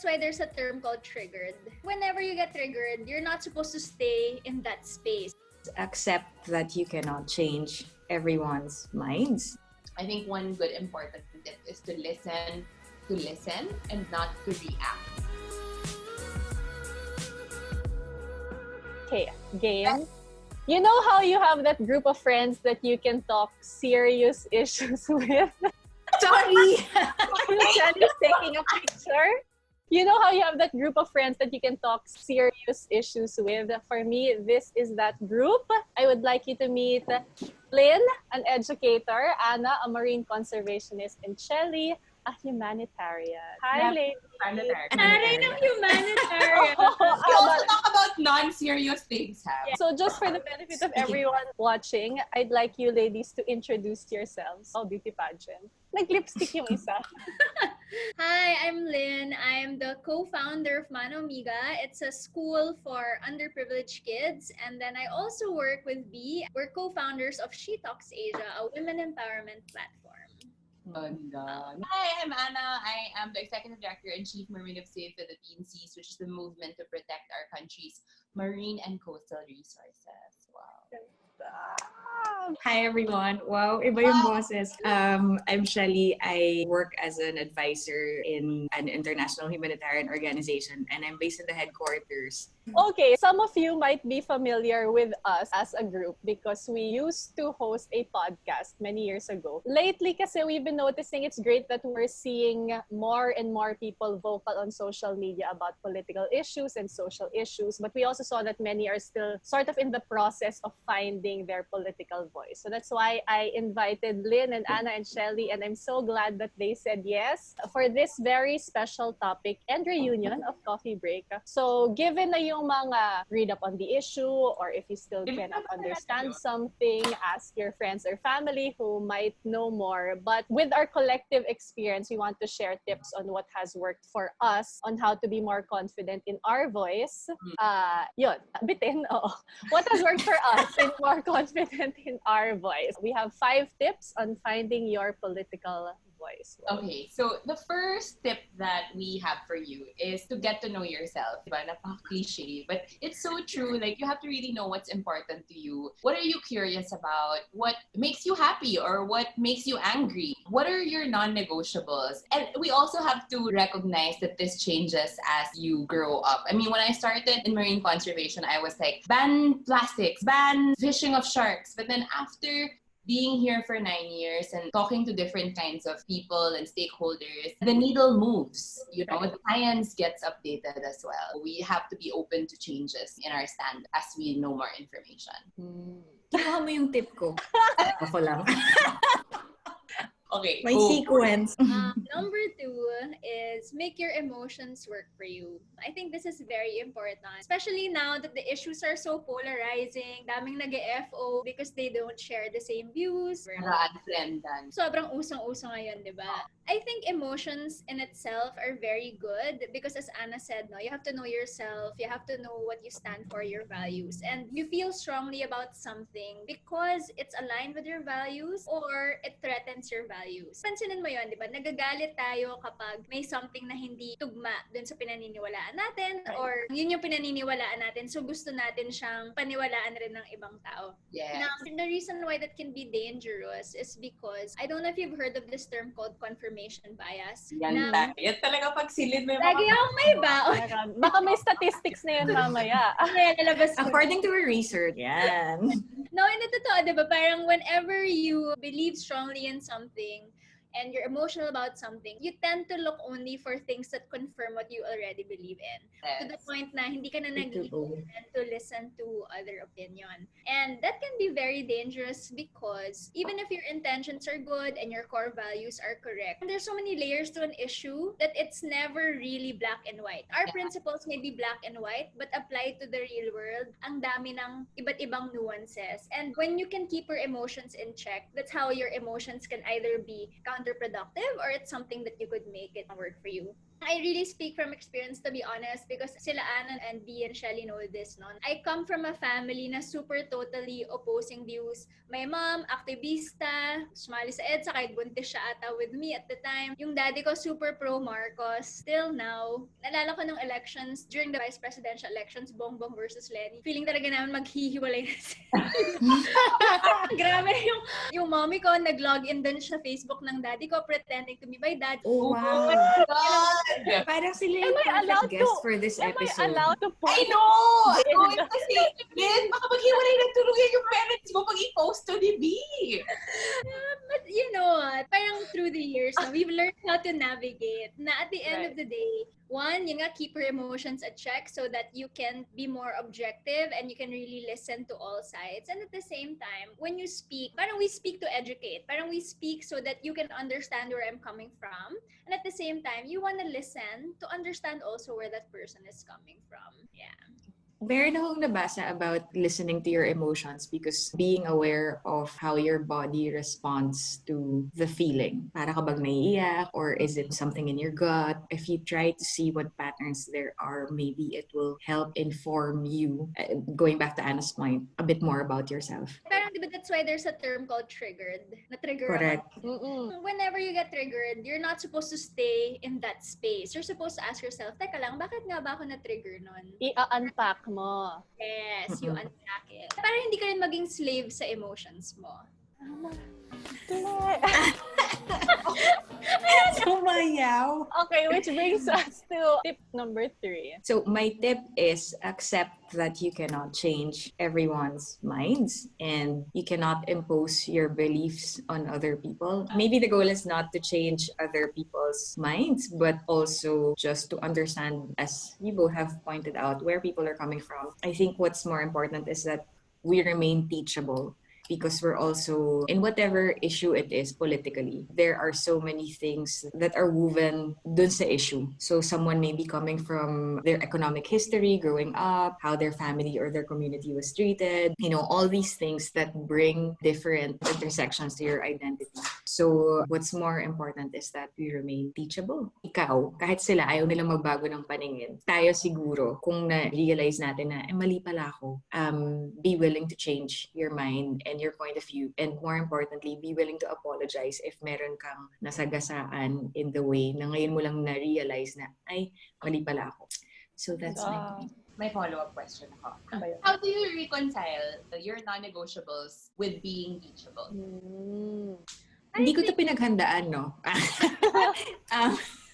That's why there's a term called triggered. Whenever you get triggered, you're not supposed to stay in that space. Accept that you cannot change everyone's minds. I think one good important tip is to listen and not to react. Okay, game. You know how you have that group of friends that you can talk serious issues with? Sorry! Chely's taking a picture. You know how you have that group of friends that you can talk serious issues with? For me, this is that group. I would like you to meet Lynn, an educator, Anna, a marine conservationist, and Chely, a humanitarian. Hi, ladies. Taray ng humanitarian. We also talk about non-serious things, ha? Yeah. So just for the benefit of everyone watching, I'd like you ladies to introduce yourselves. Oh, beauty pageant. Nag-lipstick yung isa. Hi, I'm Lynn. I'm the co-founder of Paano. It's a school for underprivileged kids. And then I also work with B. We're co-founders of She Talks Asia, a women empowerment platform. Hi, I'm Anna. I am the Executive Director and Chief Marine of Save Philippines Seas, which is the movement to protect our country's marine and coastal resources. Wow. Hi everyone. Wow, iba yung boses. I'm Chely. I work as an advisor in an international humanitarian organization and I'm based in the headquarters. Okay, some of you might be familiar with us as a group because we used to host a podcast many years ago. Lately, kasi we've been noticing it's great that we're seeing more and more people vocal on social media about political issues and social issues, but we also saw that many are still sort of in the process of finding their political voice. So that's why I invited Lynn and Anna and Chely, and I'm so glad that they said yes for this very special topic and reunion of Coffee Break. So given na yung mga read up on the issue, or if you still cannot understand something, ask your friends or family who might know more. But with our collective experience, we want to share tips on what has worked for us on how to be more confident in our voice. Yun, bitin, oo. What has worked for us in more confident in our voice? We have 5 tips on finding your political voice. Okay, so the first tip that we have for you is to get to know yourself. Diba? Napaka-cliche, but it's so true. Like, you have to really know what's important to you. What are you curious about? What makes you happy or what makes you angry? What are your non-negotiables? And we also have to recognize that this changes as you grow up. I mean, when I started in marine conservation, I was like, ban plastics, ban fishing of sharks. But then after being here for 9 years and talking to different kinds of people and stakeholders, the needle moves. You know, the science gets updated as well. We have to be open to changes in our stand as we know more information. Kinuha mo yung tip ko. Ako lang. Okay, May sequence. Number 2 is make your emotions work for you. I think this is very important, especially now that the issues are so polarizing. Daming nag-FO because they don't share the same views. Sobrang usong-uso ngayon, di ba? I think emotions in itself are very good because as Anna said, no, you have to know yourself, you have to know what you stand for, your values, and you feel strongly about something because it's aligned with your values or it threatens your values. Pansinin mo yun, di ba? Nagagalit tayo kapag may something na hindi tugma dun sa pinaniniwalaan natin or yun yung pinaniniwalaan natin, so gusto natin siyang paniwalaan rin ng ibang tao. Yes. Now, the reason why that can be dangerous is because, I don't know if you've heard of this term called confirmation bias. Yan talaga pag silid mo yung lagi akong may baon. Baka may statistics na yun mamaya. According to our research, yan. No, hindi totoo, di ba? Parang whenever you believe strongly in something, and you're emotional about something, you tend to look only for things that confirm what you already believe in. Yes. To the point na hindi ka na nag-listen to listen to other opinion. And that can be very dangerous because even if your intentions are good and your core values are correct, there's so many layers to an issue that it's never really black and white. Our principles may be black and white, but applied to the real world, ang dami ng iba't ibang nuances. And when you can keep your emotions in check, that's how your emotions can either be counterproductive or it's something that you could make it work for you. I really speak from experience, to be honest, because sila Anna and B and Chely know this, no? I come from a family na super totally opposing views. My mom, aktivista, sumali sa EDSA kahit buntis siya ata with me at the time. Yung daddy ko super pro-Marcos. Still now, nalala ko nung elections, during the vice presidential elections, Bongbong versus Lenny. Feeling talaga namin maghihiwalay na sila. Grabe yung mommy ko, nag-login din sa Facebook ng daddy ko, pretending to be my dad. Oh, wow. God! Parang sila Am yung I allowed perfect guest to- for this Am I episode. allowed to post? I know! Going kasi, Lynn, baka maghiwalay na tuluyan yung parents mo pag i-post to ni B. But you know what? Parang through the years, no, we've learned how to navigate. Na at the end of the day, one, yun nga, keep your emotions at check so that you can be more objective and you can really listen to all sides. And at the same time, when you speak, parang we speak to educate. Parang we speak so that you can understand where I'm coming from. And at the same time, you want to listen to understand also where that person is coming from. Yeah. Meron akong nabasa about listening to your emotions because being aware of how your body responds to the feeling. Para ka bang naiiyak or is it something in your gut? If you try to see what patterns there are, maybe it will help inform you, going back to Anna's point, a bit more about yourself. Parang, di ba, that's why there's a term called triggered. Na-trigger Correct. ako. Mm-mm. Whenever you get triggered, you're not supposed to stay in that space. You're supposed to ask yourself, teka lang, bakit nga ba ako na-trigger nun? I-unpack mo. Yes, you unpack it. Para hindi ka rin maging slave sa emotions mo. Sumayaw! Okay, which brings us to tip number 3. So my tip is accept that you cannot change everyone's minds and you cannot impose your beliefs on other people. Maybe the goal is not to change other people's minds, but also just to understand, as you both have pointed out, where people are coming from. I think what's more important is that we remain teachable. Because we're also, in whatever issue it is politically, there are so many things that are woven dun sa issue. So someone may be coming from their economic history, growing up, how their family or their community was treated, all these things that bring different intersections to your identity. So what's more important is that we remain teachable. Ikaw, kahit sila ayaw nilang magbago ng paningin, tayo siguro, kung na-realize natin na, mali pala ako, be willing to change your mind and your point of view, and more importantly, be willing to apologize if meron kang nasagasaan in the way na ngayon mo lang na-realize na, ay, mali pala ako. So that's my point. May follow-up question ako. Ano ba yun? How do you reconcile your non-negotiables with being teachable? Hindi ko to pinaghandaan, no?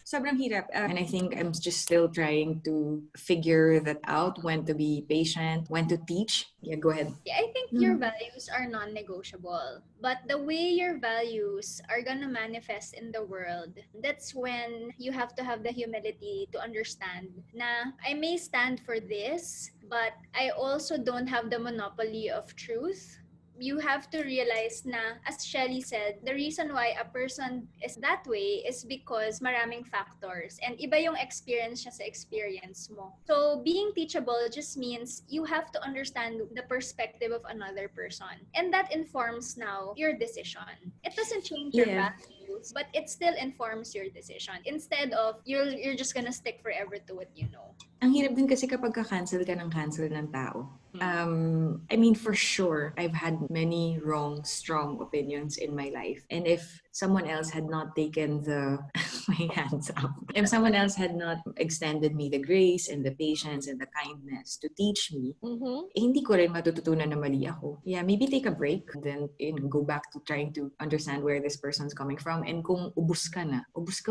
Sobrang hirap. And I think I'm just still trying to figure that out, when to be patient, when to teach. Yeah, go ahead. Yeah, I think your values are non-negotiable. But the way your values are gonna manifest in the world, that's when you have to have the humility to understand na I may stand for this, but I also don't have the monopoly of truth. You have to realize na, as Chely said, the reason why a person is that way is because maraming factors and iba yung experience niya sa experience mo. So, being teachable just means you have to understand the perspective of another person. And that informs now your decision. It doesn't change your values, but it still informs your decision. Instead of, you're just gonna stick forever to what you know. Ang hirap din kasi kapag ka-cancel ka ng tao. I mean, for sure, I've had many wrong, strong opinions in my life. And if someone else had not taken my hands up, if someone else had not extended me the grace and the patience and the kindness to teach me, hindi ko rin matututunan na mali ako. Yeah, maybe take a break, then go back to trying to understand where this person's coming from. And kung ubus ka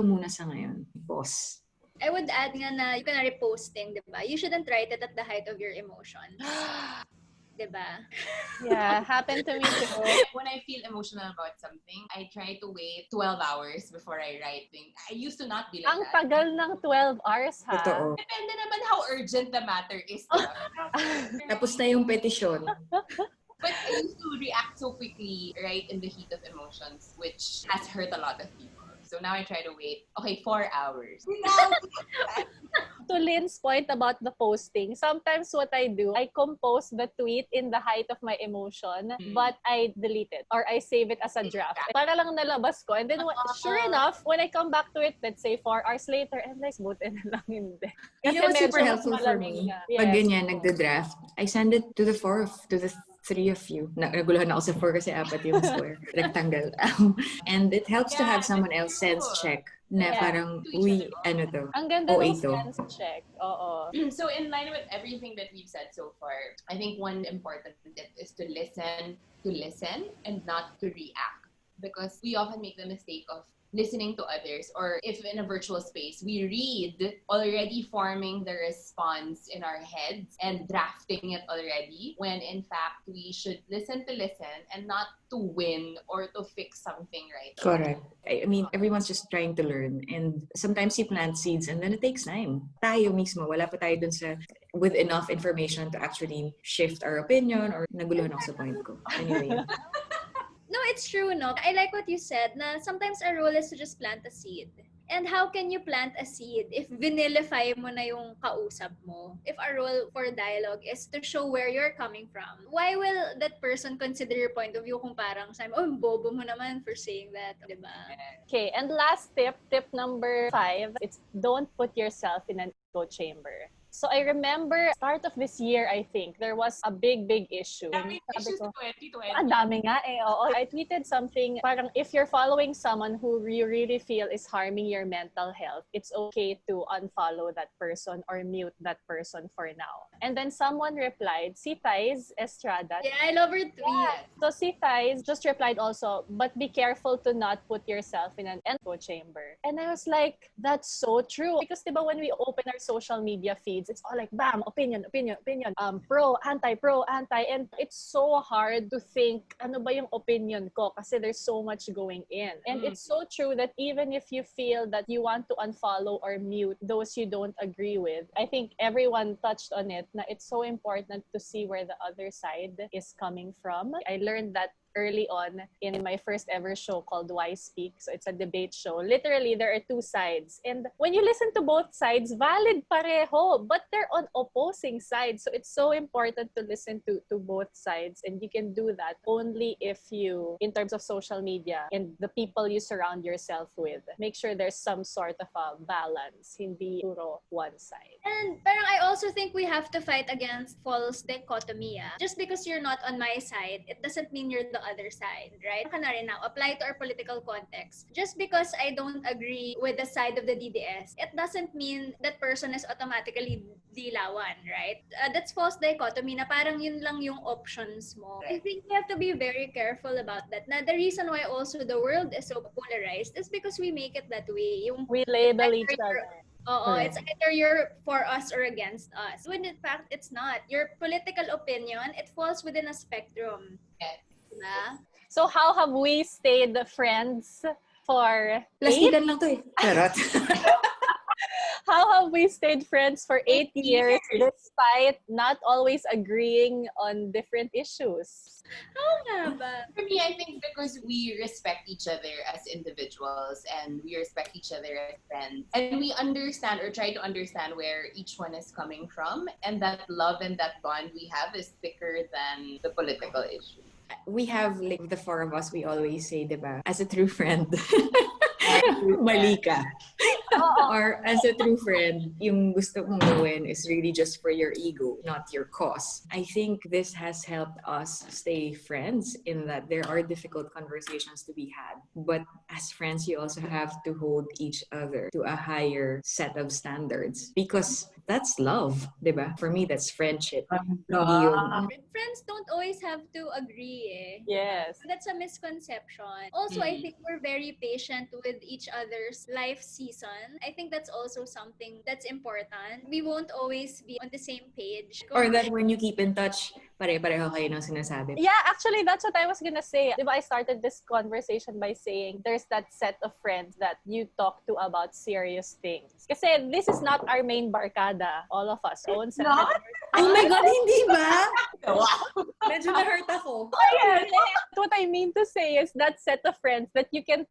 muna sa ngayon. Pause. I would add nga na you can reposting, diba? You shouldn't write it at the height of your emotions. Diba? Yeah, happened to me too. When I feel emotional about something, I try to wait 12 hours before I write things. I used to not be like Ang that. tagal ng 12 hours, ha? Totoo. Depende naman how urgent the matter is. Diba? Tapos na yung petisyon. But I used to react so quickly, right, in the heat of emotions, which has hurt a lot of people. So now I try to wait, 4 hours. To Lynn's point about the posting, sometimes what I do, I compose the tweet in the height of my emotion, but I delete it or I save it as a draft. Para lang nalabas ko. And then, sure enough, when I come back to it, let's say 4 hours later, I'm like, buti na lang hindi. You know what's super medyo helpful for malamig me? na. Pag Yes. ganyan, nagda-draft, I send it to the three of you. Naguluhan ako sa 4 kasi 4 yung square. Rectangle. And it helps to have someone else sense check na parang, ano to? Ang ganda OA ng to. sense check. Oo. So in line with everything that we've said so far, I think one important tip is to listen and not to react. Because we often make the mistake of listening to others, or if in a virtual space, we read already forming the response in our heads and drafting it already, when in fact we should listen and not to win or to fix something, right? Correct. I mean, everyone's just trying to learn, and sometimes you plant seeds and then it takes time. Tayo mismo, wala pa tayo dun sa with enough information to actually shift our opinion, or naguluhan ako sa point ko. Anyway. No, it's true, no? I like what you said, na sometimes our role is to just plant a seed. And how can you plant a seed if vinilify mo na yung kausap mo? If our role for dialogue is to show where you're coming from, why will that person consider your point of view kung parang sabi, oh, bobo mo naman for saying that, diba? Okay, and last tip number 5, it's don't put yourself in an echo chamber. So I remember start of this year, I think, there was a big issue. Daming issues 2020. Ang dami nga eh. Oo. I tweeted something, parang if you're following someone who you really feel is harming your mental health, it's okay to unfollow that person or mute that person for now. And then someone replied, si Chely Esguerra. Yeah, I love her tweet. Yeah. So si Chely just replied also, but be careful to not put yourself in an echo chamber. And I was like, that's so true. Because diba when we open our social media feeds, it's all like, bam, opinion. Pro, anti. And it's so hard to think, ano ba yung opinion ko? Kasi there's so much going in. And it's so true that even if you feel that you want to unfollow or mute those you don't agree with, I think everyone touched on it, na it's so important to see where the other side is coming from. I learned that early on in my first ever show called Why Speak. So it's a debate show. Literally, there are 2 sides. And when you listen to both sides, valid pareho, but they're on opposing sides. So it's so important to listen to both sides. And you can do that only if you, in terms of social media and the people you surround yourself with, make sure there's some sort of a balance, hindi puro one side. And parang I also think we have to fight against false dichotomy. Just because you're not on my side, it doesn't mean you're the other side, right? Ka na rin now, apply to our political context. Just because I don't agree with the side of the DDS, it doesn't mean that person is automatically dilawan, right? That's false dichotomy na parang yun lang yung options mo. I think we have to be very careful about that. Na the reason why also the world is so polarized is because we make it that way. Yung We label each other. It's either you're for us or against us. When in fact, it's not. Your political opinion, it falls within a spectrum. Yes. Diba? So how have we stayed friends for 8? Plastikan lang to eh. Charot. How have we stayed friends for 8 years despite not always agreeing on different issues? Oo nga ba? For me, I think because we respect each other as individuals and we respect each other as friends. And we understand or try to understand where each one is coming from. And that love and that bond we have is thicker than the political issue. We have, like, the 4 of us, we always say, diba, as a true friend, mali ka. Or as a true friend, yung gusto mong gawin is really just for your ego, not your cause. I think this has helped us stay friends in that there are difficult conversations to be had. But as friends, you also have to hold each other to a higher set of standards. Because that's love, diba? For me, that's friendship. Hindi yung, Friends don't always have to agree eh. Yes. That's a misconception. Also, I think we're very patient with each other's life season. I think that's also something that's important. We won't always be on the same page. or that when you keep in touch, pare-pareho kayo ng sinasabi. Yeah, actually, that's what I was gonna say. Diba, I started this conversation by saying there's that set of friends that you talk to about serious things. Kasi this is not our main barkada. All of us own separate. Oh my God, hindi ba? Medyo na-hurt ako. What I mean to say is that set of friends that you can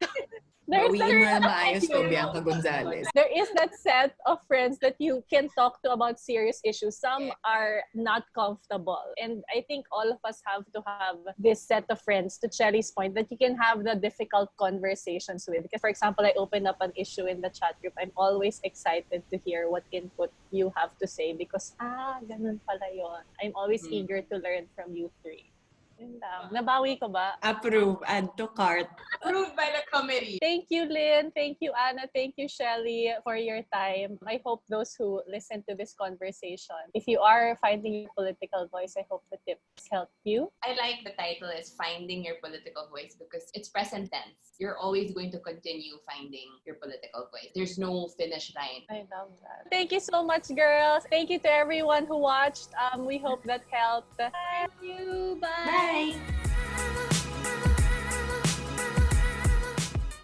Bawiin mo na maayos ko, Bianca Gonzalez. There is that set of friends that you can talk to about serious issues. Some are not comfortable. And I think all of us have to have this set of friends, to Chely's point, that you can have the difficult conversations with. Because, for example, I open up an issue in the chat group. I'm always excited to hear what input you have to say because, ganun pala yun. I'm always eager to learn from you three. Yun lang. Nabawi ko ba? Approve. Add to cart. Approved by the committee. Thank you, Lynn. Thank you, Anna. Thank you, Chely, for your time. I hope those who listen to this conversation, if you are finding your political voice, I hope the tips help you. I like the title is Finding Your Political Voice because it's present tense. You're always going to continue finding your political voice. There's no finish line. I love that. Thank you so much, girls. Thank you to everyone who watched. We hope that helped. Thank you. Bye. Bye!